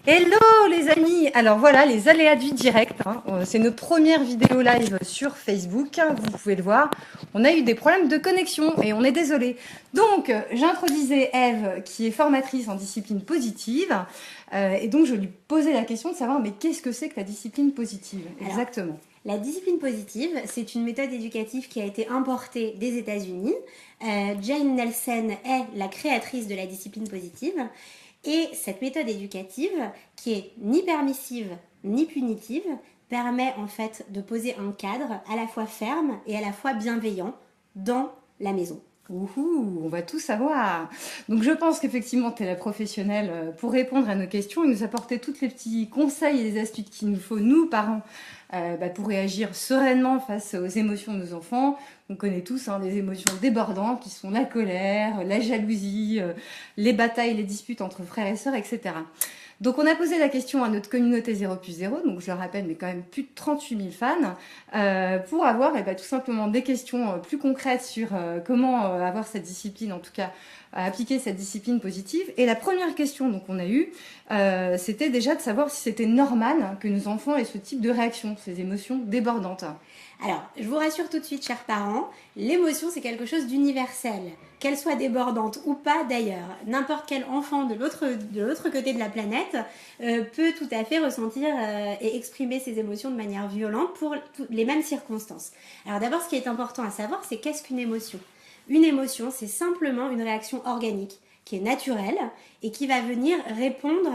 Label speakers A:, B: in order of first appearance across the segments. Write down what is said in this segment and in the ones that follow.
A: Hello les amis. Alors voilà les aléas du direct, hein. C'est notre première vidéo live sur Facebook, hein, vous pouvez le voir. On a eu des problèmes de connexion et on est désolé. Donc j'introduisais Eve qui est formatrice en discipline positive et donc je lui posais la question de savoir mais qu'est-ce que c'est que la discipline positive exactement?
B: La discipline positive, c'est une méthode éducative qui a été importée des États-Unis. Jane Nelsen est la créatrice de la discipline positive. Et cette méthode éducative, qui est ni permissive ni punitive, permet en fait de poser un cadre à la fois ferme et à la fois bienveillant dans la maison.
A: Ouhou, on va tout savoir. Donc je pense qu'effectivement tu es la professionnelle pour répondre à nos questions et nous apporter tous les petits conseils et les astuces qu'il nous faut, nous parents, pour réagir sereinement face aux émotions de nos enfants. On connaît tous des émotions débordantes qui sont la colère, la jalousie, les batailles, les disputes entre frères et sœurs, etc. Donc on a posé la question à notre communauté 0+0, donc je le rappelle, mais quand même plus de 38 000 fans, pour avoir tout simplement des questions plus concrètes sur comment avoir cette discipline, en tout cas appliquer cette discipline positive. Et la première question qu'on a eue, c'était déjà de savoir si c'était normal que nos enfants aient ce type de réaction, ces émotions débordantes.
B: Alors, je vous rassure tout de suite, chers parents, l'émotion c'est quelque chose d'universel. Qu'elle soit débordante ou pas d'ailleurs, n'importe quel enfant de l'autre côté de la planète peut tout à fait ressentir et exprimer ses émotions de manière violente pour les mêmes circonstances. Alors d'abord, ce qui est important à savoir, c'est qu'est-ce qu'une émotion ? Une émotion, c'est simplement une réaction organique qui est naturelle et qui va venir répondre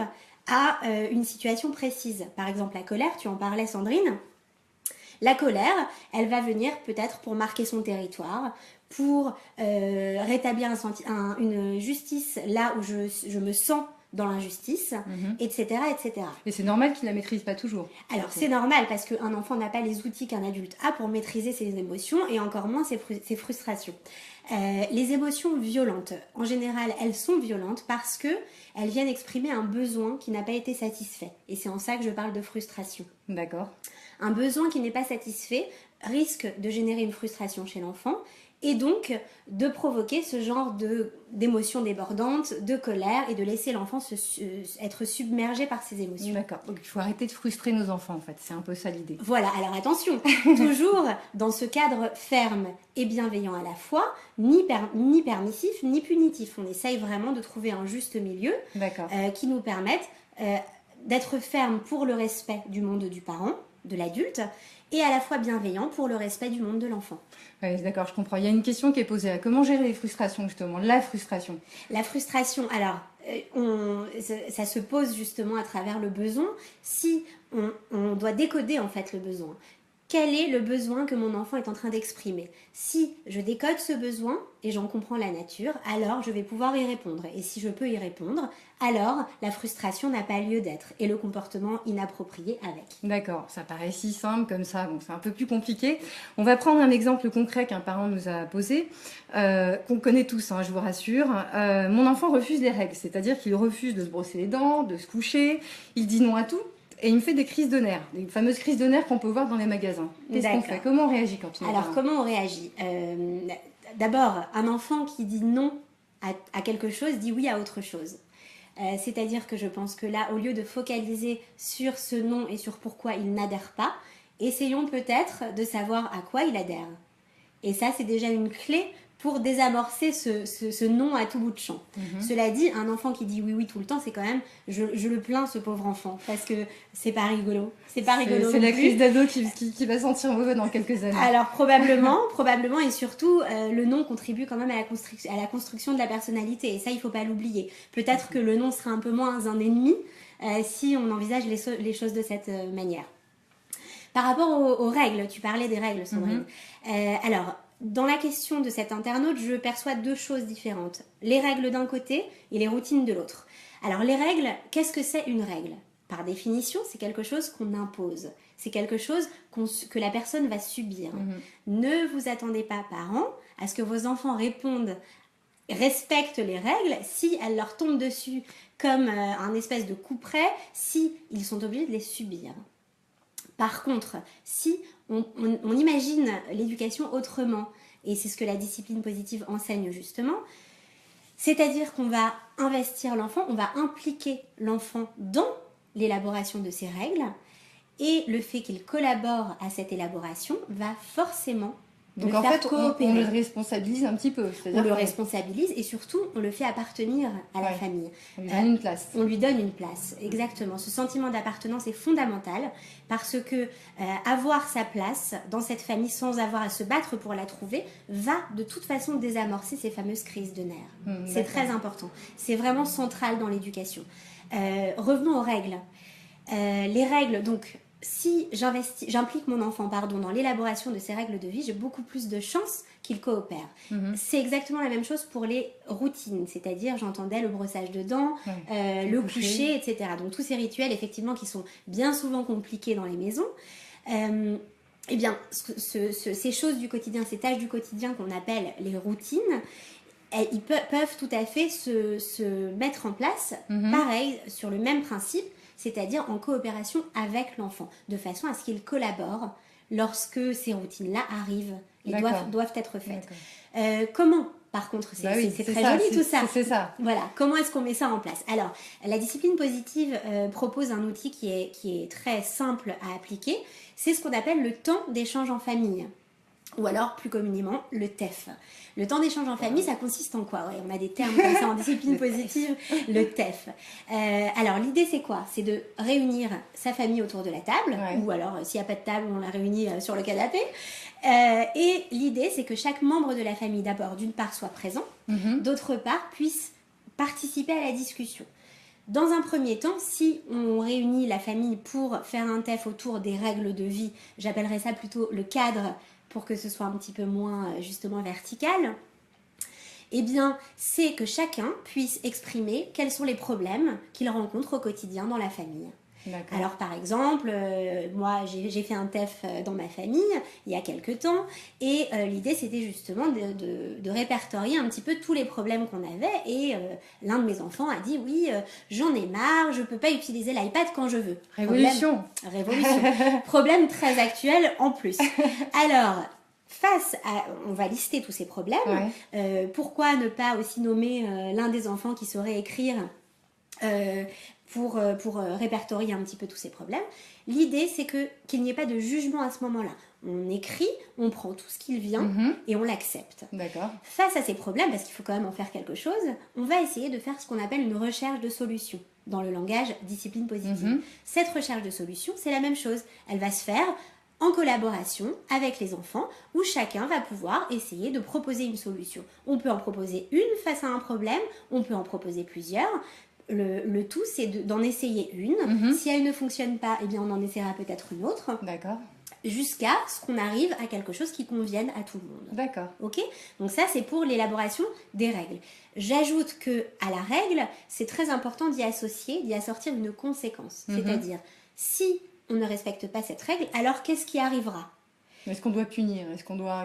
B: à une situation précise. Par exemple, la colère, tu en parlais Sandrine. La colère, elle va venir peut-être pour marquer son territoire, pour rétablir une justice là où je me sens dans l'injustice, etc., etc.
A: Et c'est normal qu'il ne la maîtrise pas toujours.
B: Alors c'est normal parce qu'un enfant n'a pas les outils qu'un adulte a pour maîtriser ses émotions et encore moins ses frustrations. Les émotions violentes, en général, elles sont violentes parce que elles viennent exprimer un besoin qui n'a pas été satisfait. Et c'est en ça que je parle de frustration.
A: D'accord.
B: Un besoin qui n'est pas satisfait risque de générer une frustration chez l'enfant et donc de provoquer ce genre d'émotions débordantes, de colère et de laisser l'enfant être submergé par ses émotions.
A: D'accord, donc il faut arrêter de frustrer nos enfants en fait, c'est un peu ça l'idée.
B: Voilà, alors attention, toujours dans ce cadre ferme et bienveillant à la fois, ni permissif ni punitif. On essaye vraiment de trouver un juste milieu qui nous permette d'être ferme pour le respect du monde du parent, de l'adulte, et à la fois bienveillant pour le respect du monde de l'enfant.
A: Oui, d'accord, je comprends. Il y a une question qui est posée. Comment gérer les frustrations, justement? La frustration.
B: La frustration, alors, ça se pose justement à travers le besoin. Si on doit décoder en fait le besoin. Quel est le besoin que mon enfant est en train d'exprimer? Si je décode ce besoin et j'en comprends la nature, alors je vais pouvoir y répondre. Et si je peux y répondre, alors la frustration n'a pas lieu d'être et le comportement inapproprié avec.
A: D'accord, ça paraît si simple comme ça, bon, c'est un peu plus compliqué. On va prendre un exemple concret qu'un parent nous a posé, qu'on connaît tous, je vous rassure. Mon enfant refuse les règles, c'est-à-dire qu'il refuse de se brosser les dents, de se coucher, il dit non à tout. Et il me fait des crises de nerfs, les fameuses crises de nerfs qu'on peut voir dans les magasins. Qu'est-ce qu'on fait? Comment on réagit quand il
B: Alors, comment on réagit D'abord, un enfant qui dit non à quelque chose dit oui à autre chose. C'est-à-dire que je pense que là, au lieu de focaliser sur ce non et sur pourquoi il n'adhère pas, essayons peut-être de savoir à quoi il adhère. Et ça, c'est déjà une clé pour désamorcer ce non à tout bout de champ. Cela dit, un enfant qui dit oui oui tout le temps, c'est quand même, je le plains ce pauvre enfant, parce que c'est pas rigolo. C'est pas rigolo.
A: C'est la crise d'ado qui va sentir mauvais dans quelques années.
B: Alors probablement, et surtout, le non contribue quand même à la construction de la personnalité, et ça, il faut pas l'oublier. Peut-être que le non sera un peu moins un ennemi si on envisage les choses de cette manière. Par rapport aux règles, tu parlais des règles, Sandrine. Alors, dans la question de cet internaute, je perçois deux choses différentes. Les règles d'un côté et les routines de l'autre. Alors les règles, qu'est-ce que c'est une règle? Par définition, c'est quelque chose qu'on impose. C'est quelque chose que la personne va subir. Ne vous attendez pas, parents, à ce que vos enfants respectent les règles si elles leur tombent dessus comme un espèce de coup près, si ils sont obligés de les subir. Par contre, si on imagine l'éducation autrement, et c'est ce que la discipline positive enseigne justement, c'est-à-dire qu'on va investir l'enfant, on va impliquer l'enfant dans l'élaboration de ces règles, et le fait qu'il collabore à cette élaboration va forcément
A: Donc
B: le
A: en
B: faire
A: fait,
B: coopérer.
A: on le responsabilise un petit peu.
B: On le responsabilise et surtout, on le fait appartenir à la
A: Ouais.
B: famille.
A: On lui donne une place.
B: On lui donne une place, exactement. Ce sentiment d'appartenance est fondamental parce que avoir sa place dans cette famille sans avoir à se battre pour la trouver va de toute façon désamorcer ces fameuses crises de nerfs. C'est très important. C'est vraiment central dans l'éducation. Revenons aux règles. Les règles, donc, si j'implique mon enfant dans l'élaboration de ses règles de vie, j'ai beaucoup plus de chances qu'il coopère. C'est exactement la même chose pour les routines, c'est-à-dire, j'entendais le brossage de dents, le coucher, etc. Donc tous ces rituels, effectivement, qui sont bien souvent compliqués dans les maisons. Eh bien, ces choses du quotidien, ces tâches du quotidien qu'on appelle les routines, ils peuvent tout à fait se mettre en place, pareil, sur le même principe, c'est-à-dire en coopération avec l'enfant, de façon à ce qu'il collabore lorsque ces routines-là arrivent et doivent être faites. Comment, par contre, c'est très joli tout ça.
A: C'est ça.
B: Voilà, comment est-ce qu'on met ça en place? Alors, la discipline positive propose un outil qui est très simple à appliquer, c'est ce qu'on appelle le temps d'échange en famille. Ou alors, plus communément, le TEF. Le temps d'échange en famille, ça consiste en quoi? On a des termes comme ça en discipline positive, le TEF. Alors, l'idée, c'est quoi? C'est de réunir sa famille autour de la table, ou alors, s'il n'y a pas de table, on la réunit sur le canapé. Et l'idée, c'est que chaque membre de la famille, d'abord, d'une part, soit présent, d'autre part, puisse participer à la discussion. Dans un premier temps, si on réunit la famille pour faire un TEF autour des règles de vie, j'appellerais ça plutôt le cadre, pour que ce soit un petit peu moins justement vertical, eh bien, c'est que chacun puisse exprimer quels sont les problèmes qu'il rencontre au quotidien dans la famille. Alors, par exemple, moi, j'ai fait un TEF dans ma famille il y a quelques temps, et l'idée, c'était justement de répertorier un petit peu tous les problèmes qu'on avait, et l'un de mes enfants a dit, oui, j'en ai marre, je peux pas utiliser l'iPad quand je veux.
A: Révolution.
B: Problème très actuel en plus. Alors, on va lister tous ces problèmes. Pourquoi ne pas aussi nommer l'un des enfants qui saurait écrire pour répertorier un petit peu tous ces problèmes. L'idée, c'est qu'il n'y ait pas de jugement à ce moment-là. On écrit, on prend tout ce qu'il vient et on l'accepte. Face à ces problèmes, parce qu'il faut quand même en faire quelque chose, on va essayer de faire ce qu'on appelle une recherche de solution dans le langage discipline positive. Cette recherche de solution, c'est la même chose. Elle va se faire en collaboration avec les enfants, où chacun va pouvoir essayer de proposer une solution. On peut en proposer une face à un problème, on peut en proposer plusieurs. Le tout, c'est d'en essayer une. Si elle ne fonctionne pas, eh bien, on en essaiera peut-être une autre. Jusqu'à ce qu'on arrive à quelque chose qui convienne à tout le monde. Ok ? Donc ça, c'est pour l'élaboration des règles. J'ajoute que à la règle, c'est très important d'y assortir une conséquence. C'est-à-dire, si on ne respecte pas cette règle, alors qu'est-ce qui arrivera ?
A: Est-ce qu'on doit punir ?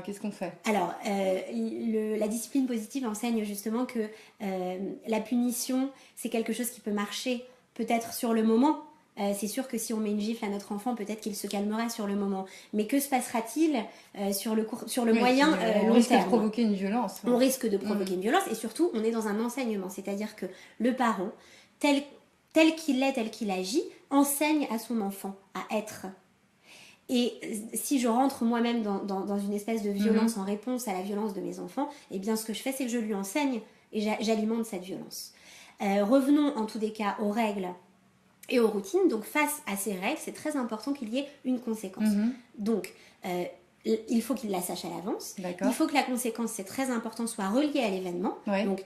A: Qu'est-ce qu'on fait ?
B: Alors, la discipline positive enseigne justement que la punition, c'est quelque chose qui peut marcher peut-être sur le moment. C'est sûr que si on met une gifle à notre enfant, peut-être qu'il se calmera sur le moment. Mais que se passera-t-il sur le moyen long terme ?
A: On risque de provoquer une violence.
B: On risque de provoquer une violence, et surtout, on est dans un enseignement. C'est-à-dire que le parent, tel qu'il est, tel qu'il agit, enseigne à son enfant à être. Et si je rentre moi-même dans une espèce de violence en réponse à la violence de mes enfants, eh bien ce que je fais, c'est que je lui enseigne et j'alimente cette violence. Revenons en tous les cas aux règles et aux routines. Donc face à ces règles, c'est très important qu'il y ait une conséquence. Donc il faut qu'il la sache à l'avance. Il faut que la conséquence, c'est très important, soit reliée à l'événement. Donc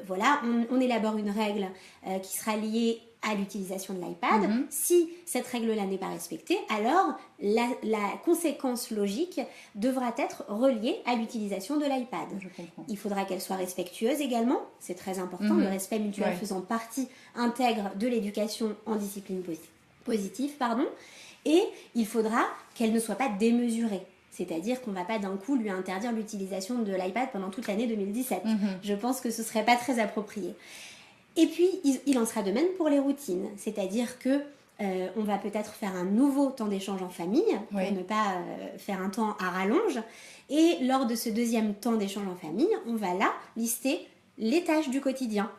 B: voilà, on élabore une règle qui sera liée à l'utilisation de l'iPad. Si cette règle-là n'est pas respectée, alors la conséquence logique devra être reliée à l'utilisation de l'iPad. Il faudra qu'elle soit respectueuse également, c'est très important, le respect mutuel faisant partie intègre de l'éducation en discipline positive, et il faudra qu'elle ne soit pas démesurée. C'est-à-dire qu'on ne va pas d'un coup lui interdire l'utilisation de l'iPad pendant toute l'année 2017. Je pense que ce ne serait pas très approprié. Et puis, il en sera de même pour les routines. C'est-à-dire que on va peut-être faire un nouveau temps d'échange en famille pour ne pas faire un temps à rallonge. Et lors de ce deuxième temps d'échange en famille, on va là lister les tâches du quotidien.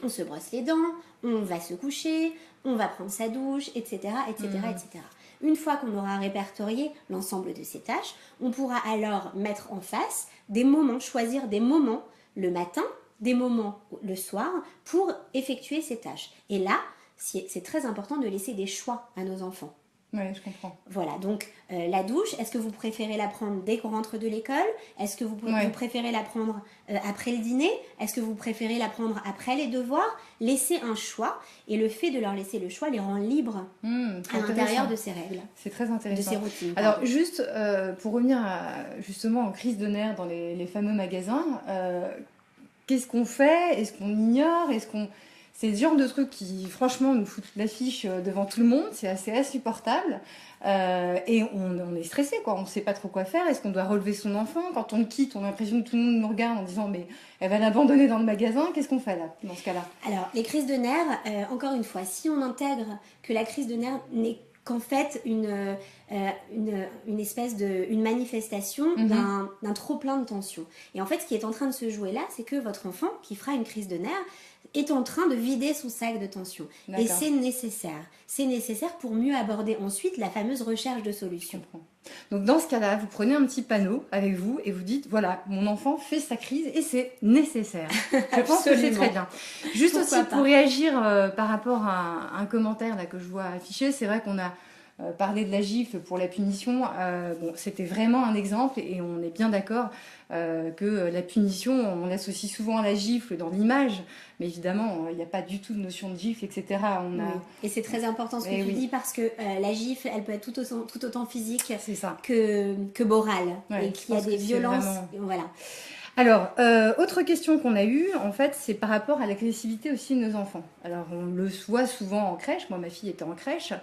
B: On se brosse les dents, on va se coucher, on va prendre sa douche, etc., etc., etc. Une fois qu'on aura répertorié l'ensemble de ces tâches, on pourra alors mettre en face des moments, choisir des moments le matin, des moments le soir pour effectuer ces tâches. Et là, c'est très important de laisser des choix à nos enfants.
A: Oui, je comprends.
B: Voilà, donc la douche, est-ce que vous préférez la prendre dès qu'on rentre de l'école? Est-ce que vous préférez la prendre après le dîner? Est-ce que vous préférez la prendre après les devoirs? Laissez un choix, et le fait de leur laisser le choix les rend libres à l'intérieur de ces règles.
A: C'est très intéressant.
B: De ces routines.
A: Alors juste pour revenir justement aux crises de nerfs dans les fameux magasins, qu'est-ce qu'on fait? Est-ce qu'on ignore? C'est le genre de trucs qui, franchement, nous foutent l'affiche devant tout le monde. C'est assez insupportable. Et on est stressé, quoi. On ne sait pas trop quoi faire. Est-ce qu'on doit relever son enfant? Quand on le quitte, on a l'impression que tout le monde nous regarde en disant « Mais elle va l'abandonner dans le magasin. » Qu'est-ce qu'on fait là, dans ce cas-là?
B: Alors, les crises de nerfs, encore une fois, si on intègre que la crise de nerfs n'est qu'en fait une espèce une manifestation d'un trop plein de tension. Et en fait, ce qui est en train de se jouer là, c'est que votre enfant, qui fera une crise de nerfs, est en train de vider son sac de tension. Et c'est nécessaire. C'est nécessaire pour mieux aborder ensuite la fameuse recherche de solutions.
A: Donc dans ce cas-là, vous prenez un petit panneau avec vous et vous dites, voilà, mon enfant fait sa crise et c'est nécessaire. Je pense que c'est très bien. Juste aussi pour réagir par rapport à un commentaire là, que je vois affiché, c'est vrai qu'on a parler de la gifle pour la punition, bon, c'était vraiment un exemple et on est bien d'accord que la punition, on l'associe souvent à la gifle dans l'image, mais évidemment, il n'y a pas du tout de notion de gifle, etc.
B: Oui. Et c'est très important ce que tu dis parce que la gifle, elle peut être tout autant physique que morale et qu'il y a des violences. Voilà.
A: Alors, autre question qu'on a eue, en fait, c'est par rapport à l'agressivité aussi de nos enfants. Alors, on le voit souvent en crèche. Moi, ma fille était en crèche.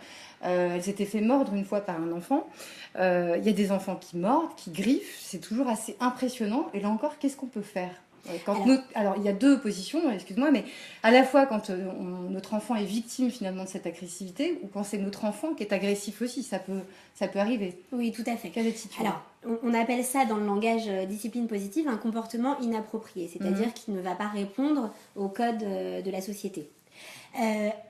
A: Elle s'était fait mordre une fois par un enfant. Il y a des enfants qui mordent, qui griffent. C'est toujours assez impressionnant. Et là encore, qu'est-ce qu'on peut faire? Alors, il y a deux positions, excuse-moi, mais à la fois quand notre enfant est victime finalement de cette agressivité, ou quand c'est notre enfant qui est agressif aussi, ça peut arriver.
B: Oui, tout à fait.
A: Quelle attitude?
B: Alors, on appelle ça dans le langage discipline positive un comportement inapproprié, c'est-à-dire qu'il ne va pas répondre au code de la société.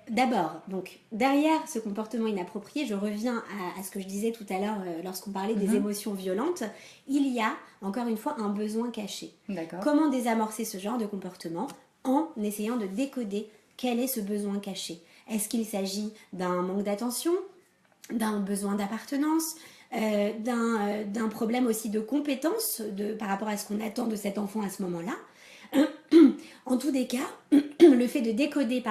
B: D'abord, donc derrière ce comportement inapproprié, je reviens à ce que je disais tout à l'heure lorsqu'on parlait des émotions violentes, il y a encore une fois un besoin caché. Comment désamorcer ce genre de comportement? En essayant de décoder quel est ce besoin caché. Est-ce qu'il s'agit d'un manque d'attention, d'un besoin d'appartenance, d'un problème aussi de compétence par rapport à ce qu'on attend de cet enfant à ce moment-là? En tous les cas, le fait de décoder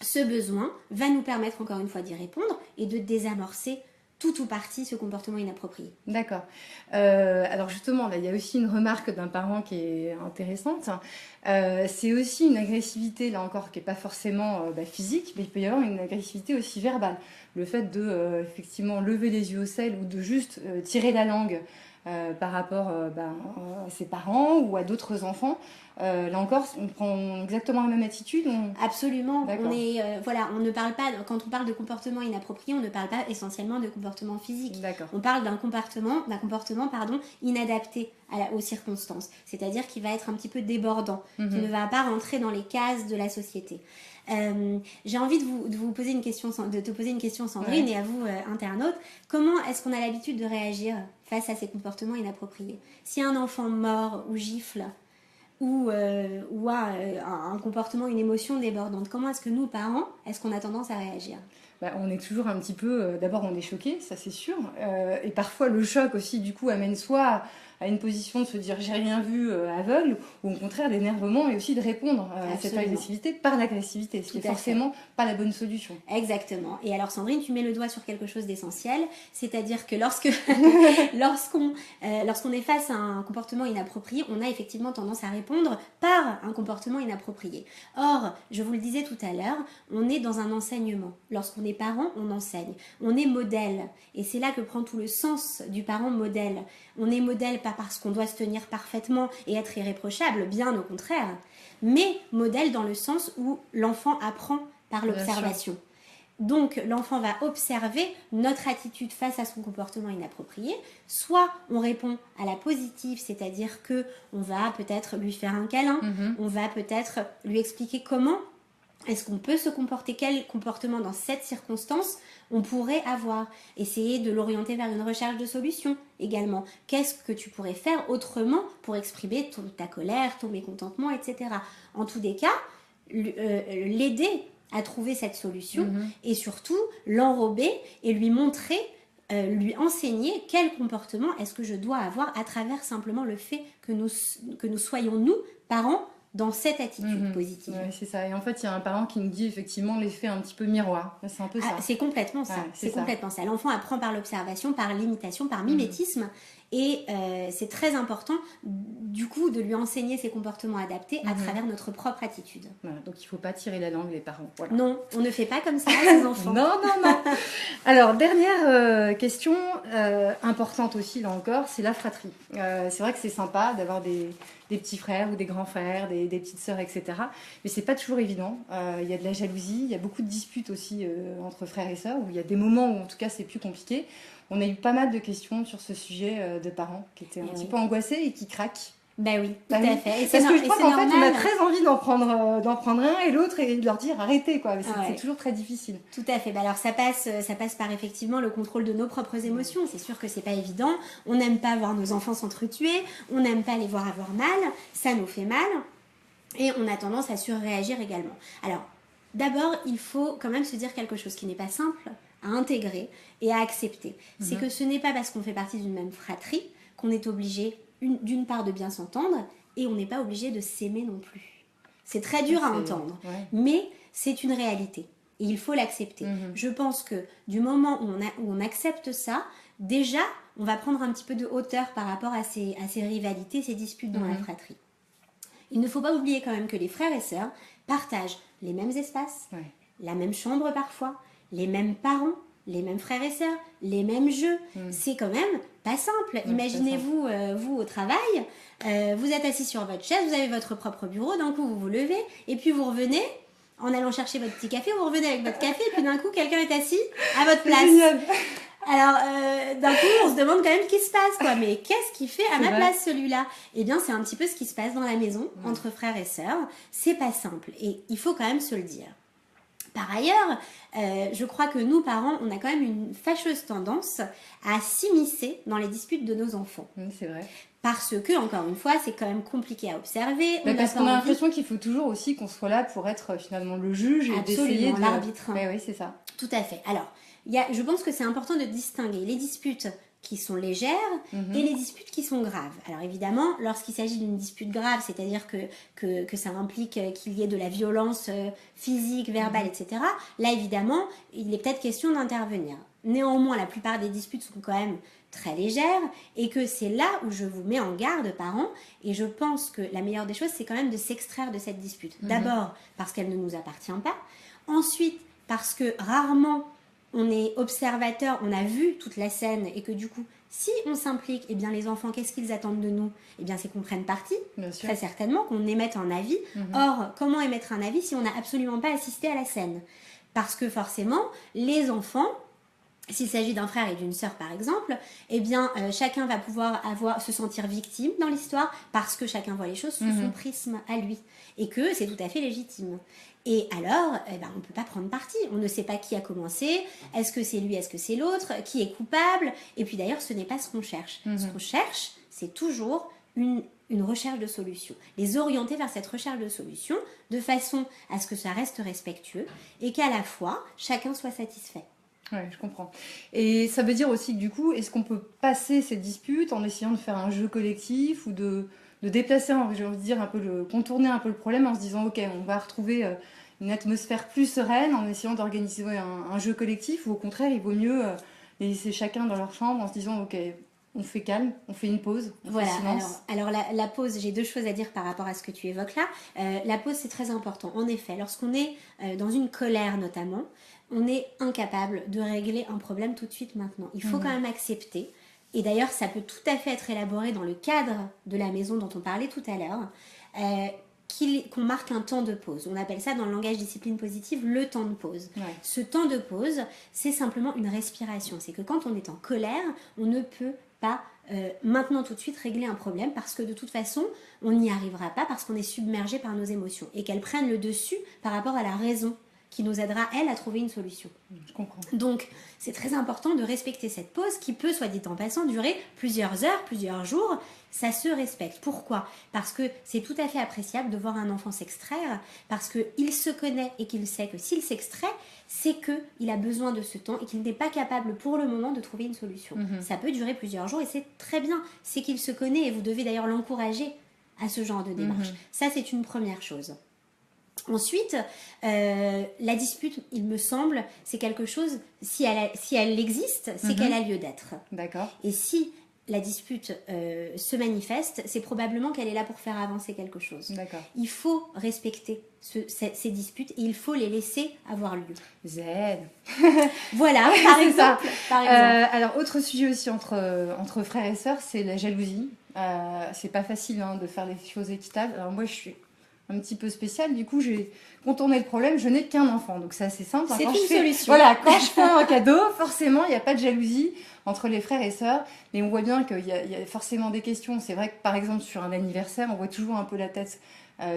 B: ce besoin va nous permettre encore une fois d'y répondre et de désamorcer tout ou partie ce comportement inapproprié.
A: D'accord. Alors justement, là, il y a aussi une remarque d'un parent qui est intéressante. C'est aussi une agressivité, là encore, qui n'est pas forcément physique, mais il peut y avoir une agressivité aussi verbale. Le fait de, effectivement, lever les yeux au ciel ou de juste tirer la langue par rapport à ses parents ou à d'autres enfants. Là encore, on prend exactement la même attitude.
B: Absolument. On ne parle pas, quand on parle de comportement inapproprié, on ne parle pas essentiellement de comportement physique. On parle d'un comportement inadapté aux circonstances. C'est-à-dire qu'il va être un petit peu débordant, qui ne va pas rentrer dans les cases de la société. J'ai envie de vous poser une question, de te poser une question, Sandrine, et à vous, internautes. Comment est-ce qu'on a l'habitude de réagir face à ces comportements inappropriés? Si un enfant mord ou gifle ou a un comportement, une émotion débordante, comment est-ce que nous, parents, est-ce qu'on a tendance à réagir?
A: On est toujours un petit peu... D'abord, on est choqué, ça c'est sûr. Et parfois, le choc aussi, du coup, amène soit à une position de se dire « j'ai rien vu » aveugle, ou au contraire d'énervement et aussi de répondre à cette agressivité par l'agressivité. Ce qui n'est forcément pas la bonne solution.
B: Exactement. Et alors, Sandrine, tu mets le doigt sur quelque chose d'essentiel, c'est-à-dire que lorsqu'on est face à un comportement inapproprié, on a effectivement tendance à répondre par un comportement inapproprié. Or, je vous le disais tout à l'heure, on est dans un enseignement. Lorsqu'on est parent, on enseigne. On est modèle. Et c'est là que prend tout le sens du parent modèle. On est modèle pas parce qu'on doit se tenir parfaitement et être irréprochable, bien au contraire, mais modèle dans le sens où l'enfant apprend par l'observation. Donc l'enfant va observer notre attitude face à son comportement inapproprié. Soit on répond à la positive, c'est-à-dire que on va peut-être lui faire un câlin, on va peut-être lui expliquer comment Est-ce qu'on peut se comporter? Quel comportement dans cette circonstance on pourrait avoir? Essayer de l'orienter vers une recherche de solution également. Qu'est-ce que tu pourrais faire autrement pour exprimer ta colère, ton mécontentement, etc. En tous des cas, l'aider à trouver cette solution et surtout l'enrober et lui montrer, lui enseigner quel comportement est-ce que je dois avoir à travers simplement le fait que nous soyons, nous, parents, dans cette attitude positive.
A: Ouais, c'est ça. Et en fait, il y a un parent qui nous dit effectivement l'effet un petit peu miroir. C'est un peu ça.
B: C'est complètement ça. Ouais, c'est complètement ça. L'enfant apprend par l'observation, par l'imitation, par mimétisme. Et c'est très important, du coup, de lui enseigner ses comportements adaptés à travers notre propre attitude.
A: Voilà, donc il ne faut pas tirer la langue, les parents. Voilà.
B: Non, on ne fait pas comme ça, les enfants.
A: Non. Alors, dernière question importante aussi, là encore, c'est la fratrie. C'est vrai que c'est sympa d'avoir des petits frères ou des grands frères, des petites sœurs, etc. Mais c'est pas toujours évident. Il y a de la jalousie, il y a beaucoup de disputes aussi entre frères et sœurs, où il y a des moments où en tout cas c'est plus compliqué. On a eu pas mal de questions sur ce sujet de parents qui étaient un petit peu angoissés et qui craquent.
B: Bah oui, tout à fait. Et
A: parce que je crois qu'en fait, on a très envie d'en prendre un et l'autre et de leur dire arrêtez, quoi. C'est toujours très difficile.
B: Tout à fait. Bah alors ça passe par effectivement le contrôle de nos propres émotions. C'est sûr que c'est pas évident. On n'aime pas voir nos enfants s'entretuer. On n'aime pas les voir avoir mal. Ça nous fait mal. Et on a tendance à surréagir également. Alors, d'abord, il faut quand même se dire quelque chose qui n'est pas simple à intégrer et à accepter. C'est que ce n'est pas parce qu'on fait partie d'une même fratrie qu'on est obligé d'une part de bien s'entendre et on n'est pas obligé de s'aimer non plus. C'est très dur à entendre, mais c'est une réalité et il faut l'accepter. Je pense que du moment où on accepte ça, déjà on va prendre un petit peu de hauteur par rapport à ces rivalités, ces disputes dans la fratrie. Il ne faut pas oublier quand même que les frères et sœurs partagent les mêmes espaces, la même chambre parfois, les mêmes parents, les mêmes frères et sœurs, les mêmes jeux. C'est quand même pas simple. Imaginez-vous, vous au travail, vous êtes assis sur votre chaise, vous avez votre propre bureau, d'un coup vous vous levez, et puis vous revenez, en allant chercher votre petit café, vous revenez avec votre café, et puis d'un coup quelqu'un est assis à votre place. Génial. Alors, d'un coup, on se demande quand même ce qui se passe, quoi. Mais qu'est-ce qu'il fait à ma place, celui-là? Eh bien, c'est un petit peu ce qui se passe dans la maison, entre frères et sœurs. C'est pas simple, et il faut quand même se le dire. Par ailleurs, je crois que nous, parents, on a quand même une fâcheuse tendance à s'immiscer dans les disputes de nos enfants.
A: C'est vrai.
B: Parce que, encore une fois, c'est quand même compliqué à observer.
A: Parce qu'on a l'impression qu'il faut toujours aussi qu'on soit là pour être finalement le juge et d'essayer de...
B: l'arbitre.
A: Oui, c'est ça.
B: Tout à fait. Alors, je pense que c'est important de distinguer les disputes qui sont légères et les disputes qui sont graves. Alors évidemment, lorsqu'il s'agit d'une dispute grave, c'est-à-dire que ça implique qu'il y ait de la violence physique, verbale, etc., là évidemment, il est peut-être question d'intervenir. Néanmoins, la plupart des disputes sont quand même très légères et que c'est là où je vous mets en garde, parents, et je pense que la meilleure des choses, c'est quand même de s'extraire de cette dispute. D'abord, parce qu'elle ne nous appartient pas. Ensuite, parce que rarement on est observateur, on a vu toute la scène et que du coup, si on s'implique, eh bien les enfants, qu'est-ce qu'ils attendent de nous? Eh bien c'est qu'on prenne parti, très certainement, qu'on émette un avis. Or, comment émettre un avis si on n'a absolument pas assisté à la scène? Parce que forcément, les enfants, s'il s'agit d'un frère et d'une sœur par exemple, eh bien chacun va pouvoir se sentir victime dans l'histoire parce que chacun voit les choses sous son prisme à lui et que c'est tout à fait légitime. Et alors, on ne peut pas prendre parti. On ne sait pas qui a commencé. Est-ce que c'est lui, est-ce que c'est l'autre? Qui est coupable? Et puis d'ailleurs, ce n'est pas ce qu'on cherche. Ce qu'on cherche, c'est toujours une recherche de solution. Les orienter vers cette recherche de solution de façon à ce que ça reste respectueux et qu'à la fois, chacun soit satisfait.
A: Oui, je comprends. Et ça veut dire aussi que du coup, est-ce qu'on peut passer cette dispute en essayant de faire un jeu collectif ou de déplacer, j'ai envie de dire, contourner un peu le problème en se disant ok, on va retrouver une atmosphère plus sereine en essayant d'organiser un jeu collectif, ou au contraire, il vaut mieux les laisser chacun dans leur chambre en se disant ok, on fait calme, on fait une pause, on fait silence.
B: Alors la pause, j'ai deux choses à dire par rapport à ce que tu évoques là. La pause, c'est très important. En effet, lorsqu'on est dans une colère notamment, on est incapable de régler un problème tout de suite maintenant. Il faut quand même accepter. Et d'ailleurs, ça peut tout à fait être élaboré dans le cadre de la maison dont on parlait tout à l'heure, qu'on marque un temps de pause. On appelle ça dans le langage discipline positive le temps de pause. Ouais. Ce temps de pause, c'est simplement une respiration. C'est que quand on est en colère, on ne peut pas maintenant tout de suite régler un problème parce que de toute façon, on n'y arrivera pas parce qu'on est submergé par nos émotions et qu'elles prennent le dessus par rapport à la raison qui nous aidera, elle, à trouver une solution.
A: Je comprends.
B: Donc, c'est très important de respecter cette pause qui peut, soit dit en passant, durer plusieurs heures, plusieurs jours. Ça se respecte. Pourquoi? Parce que c'est tout à fait appréciable de voir un enfant s'extraire, parce qu'il se connaît et qu'il sait que s'il s'extrait, c'est qu'il a besoin de ce temps et qu'il n'est pas capable pour le moment de trouver une solution. Ça peut durer plusieurs jours et c'est très bien. C'est qu'il se connaît et vous devez d'ailleurs l'encourager à ce genre de démarche. Ça, c'est une première chose. Ensuite, la dispute, il me semble, c'est quelque chose, si elle existe, c'est qu'elle a lieu d'être.
A: D'accord.
B: Et si la dispute se manifeste, c'est probablement qu'elle est là pour faire avancer quelque chose.
A: D'accord.
B: Il faut respecter ces disputes et il faut les laisser avoir lieu.
A: Zen.
B: Voilà, par exemple.
A: Alors, autre sujet aussi entre frères et sœurs, c'est la jalousie. C'est pas facile de faire les choses équitables. Alors moi, je suis un petit peu spéciale. Du coup, j'ai contourné le problème. Je n'ai qu'un enfant, donc c'est assez simple.
B: C'est une solution.
A: Voilà, quand je fais un cadeau, forcément, il n'y a pas de jalousie entre les frères et sœurs. Mais on voit bien qu'il y a forcément des questions. C'est vrai que, par exemple, sur un anniversaire, on voit toujours un peu la tête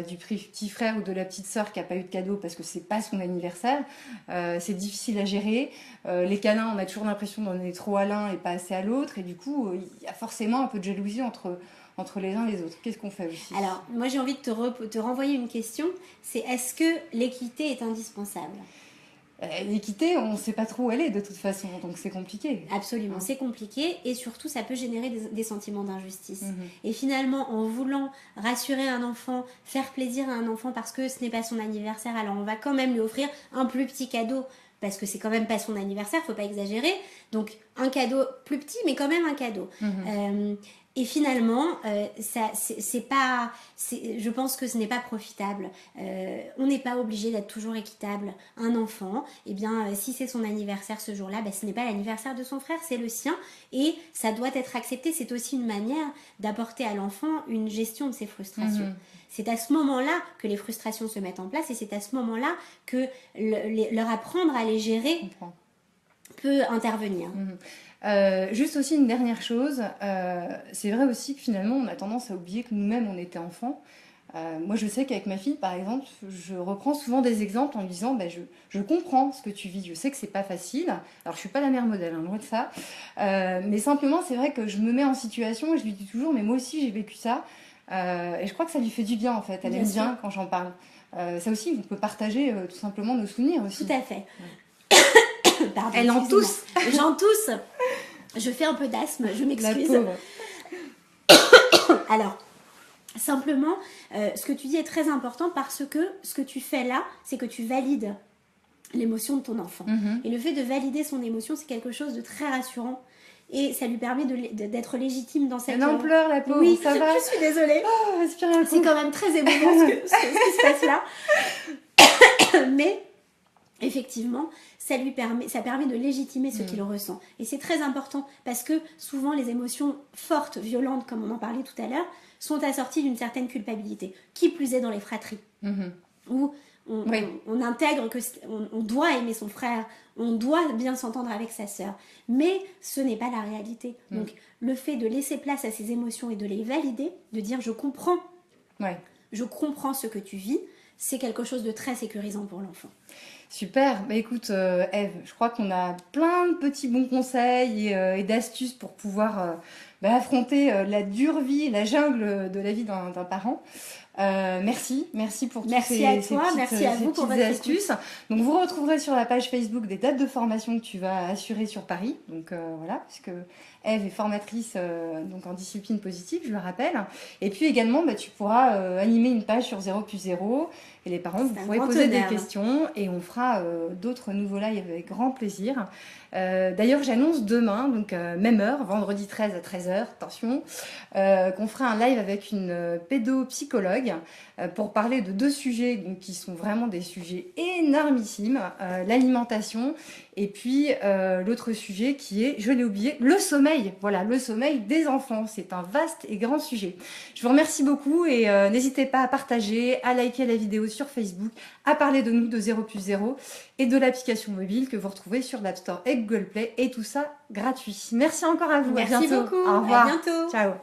A: du petit frère ou de la petite sœur qui n'a pas eu de cadeau parce que c'est pas son anniversaire. C'est difficile à gérer. Les câlins, on a toujours l'impression d'en donner trop à l'un et pas assez à l'autre. Et du coup, il y a forcément un peu de jalousie entre les uns et les autres. Qu'est-ce qu'on fait aussi?
B: Alors, moi j'ai envie de te renvoyer une question. C'est est-ce que l'équité est indispensable?
A: L'équité, on ne sait pas trop où elle est de toute façon, donc c'est compliqué.
B: Absolument, c'est compliqué et surtout ça peut générer des sentiments d'injustice. Et finalement, en voulant rassurer un enfant, faire plaisir à un enfant parce que ce n'est pas son anniversaire, alors on va quand même lui offrir un plus petit cadeau parce que c'est quand même pas son anniversaire, faut pas exagérer. Donc un cadeau plus petit, mais quand même un cadeau. Et finalement, je pense que ce n'est pas profitable. On n'est pas obligé d'être toujours équitable. Un enfant, eh bien, si c'est son anniversaire ce jour-là, ce n'est pas l'anniversaire de son frère, c'est le sien. Et ça doit être accepté. C'est aussi une manière d'apporter à l'enfant une gestion de ses frustrations. C'est à ce moment-là que les frustrations se mettent en place et c'est à ce moment-là que leur apprendre à les gérer peut intervenir.
A: Juste aussi une dernière chose, c'est vrai aussi que finalement on a tendance à oublier que nous-mêmes on était enfants. Moi je sais qu'avec ma fille par exemple, je reprends souvent des exemples en lui disant je comprends ce que tu vis, je sais que c'est pas facile, alors je suis pas la mère modèle, loin de ça, mais simplement c'est vrai que je me mets en situation et je lui dis toujours mais moi aussi j'ai vécu ça, et je crois que ça lui fait du bien en fait, elle aime bien quand j'en parle. Ça aussi on peut partager tout simplement nos souvenirs aussi.
B: Tout à fait. Pardon,
A: elle en tousse.
B: J'en tousse. Je fais un peu d'asthme, je m'excuse.
A: La pauvre.
B: Alors, simplement, ce que tu dis est très important parce que ce que tu fais là, c'est que tu valides l'émotion de ton enfant. Et le fait de valider son émotion, c'est quelque chose de très rassurant. Et ça lui permet d'être légitime dans cette...
A: Elle en pleure, la pauvre,
B: oui,
A: ça va.
B: Je suis désolée.
A: Oh, respirez un coup.
B: C'est quand même très émouvant ce qui se passe là. Mais... effectivement, ça permet de légitimer ce qu'il ressent. Et c'est très important parce que souvent les émotions fortes, violentes, comme on en parlait tout à l'heure, sont assorties d'une certaine culpabilité. Qui plus est dans les fratries, où on intègre qu'on doit aimer son frère, on doit bien s'entendre avec sa sœur. Mais ce n'est pas la réalité. Donc le fait de laisser place à ces émotions et de les valider, de dire je comprends ce que tu vis, c'est quelque chose de très sécurisant pour l'enfant.
A: Super, écoute Ève, je crois qu'on a plein de petits bons conseils et d'astuces pour pouvoir affronter la dure vie, la jungle de la vie d'un parent. Merci pour toutes ces petites astuces. Donc vous retrouverez sur la page Facebook des dates de formation que tu vas assurer sur Paris. Donc voilà, puisque Ève est formatrice donc en discipline positive, je le rappelle. Et puis également, tu pourras animer une page sur 0+0 et les parents, vous pourrez poser des questions et on fera d'autres nouveaux lives avec grand plaisir. D'ailleurs, j'annonce demain, donc même heure, vendredi 13 à 13h, attention, qu'on fera un live avec une pédopsychologue pour parler de 2 sujets donc, qui sont vraiment des sujets énormissimes, l'alimentation et puis l'autre sujet qui est, je l'ai oublié, le sommeil. Voilà, le sommeil des enfants. C'est un vaste et grand sujet. Je vous remercie beaucoup et n'hésitez pas à partager, à liker la vidéo sur Facebook, à parler de nous de 0+0 et de l'application mobile que vous retrouvez sur l'App Store et Google Play et tout ça gratuit. Merci encore à vous.
B: Merci
A: à bientôt.
B: beaucoup.
A: Au revoir.
B: À bientôt.
A: Ciao.